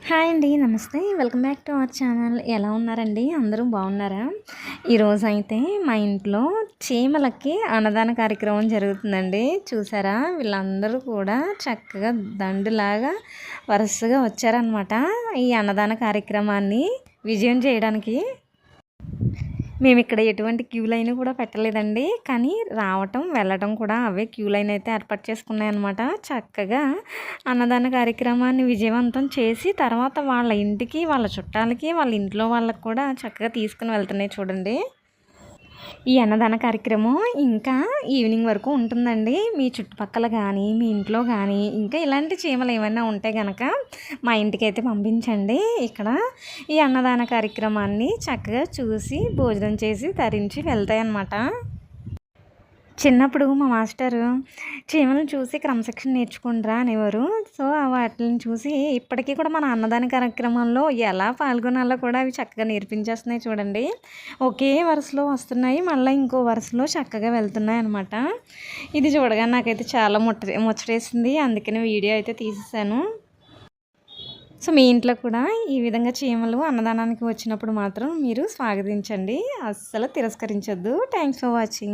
Hi అండి. నమస్తే. Welcome back to our channel. ఎలా ఉన్నారండి? అందరూ బాగున్నారా? ఈరోజైతే మా ఇంట్లో చీమలకి అన్నదాన కార్యక్రమం జరుగుతుందండి. చూసారా? వీళ్ళందరూ కూడా చక్కగా దండులాగా వరుసగా వచ్చారనమాట ఈ అన్నదాన కార్యక్రమాన్ని విజయం చేయడానికి. మేమిక్కడ ఎటువంటి క్యూ లైన్ కూడా పెట్టలేదండి. కానీ రావటం, వెళ్ళటం కూడా అవే క్యూ లైన్ అయితే ఏర్పాటు చేసుకున్నాయన్నమాట. చక్కగా అన్నదాన కార్యక్రమాన్ని విజయవంతం చేసి తర్వాత వాళ్ళ ఇంటికి, వాళ్ళ చుట్టాలకి, వాళ్ళ ఇంట్లో వాళ్ళకి కూడా చక్కగా తీసుకుని వెళ్తున్నాయి చూడండి. ఈ అన్నదాన కార్యక్రమం ఇంకా ఈవినింగ్ వరకు ఉంటుందండి. మీ చుట్టుపక్కల కానీ, మీ ఇంట్లో కానీ ఇంకా ఇలాంటి చీమలు ఏమైనా ఉంటే గనక మా ఇంటికైతే పంపించండి. ఇక్కడ ఈ అన్నదాన కార్యక్రమాన్ని చక్కగా చూసి, భోజనం చేసి తరించి వెళ్తాయన్నమాట. చిన్నప్పుడు మా మాస్టరు చీమలను చూసి క్రమశిక్షణ నేర్చుకుంటారా అనేవారు. సో వాటిని చూసి ఇప్పటికీ కూడా మన అన్నదాన కార్యక్రమంలో ఎలా పాల్గొనాలో కూడా అవి చక్కగా నేర్పించేస్తున్నాయి చూడండి. ఒకే వరుసలో వస్తున్నాయి, మళ్ళీ ఇంకో వరుసలో చక్కగా వెళ్తున్నాయి అనమాట. ఇది చూడగానే నాకైతే చాలా ముచ్చటేసింది. అందుకని వీడియో అయితే తీసేసాను. సో మీ ఇంట్లో కూడా ఈ విధంగా చీమలు అన్నదానానికి వచ్చినప్పుడు మాత్రం మీరు స్వాగతించండి, అస్సలు తిరస్కరించొద్దు. Thanks for watching.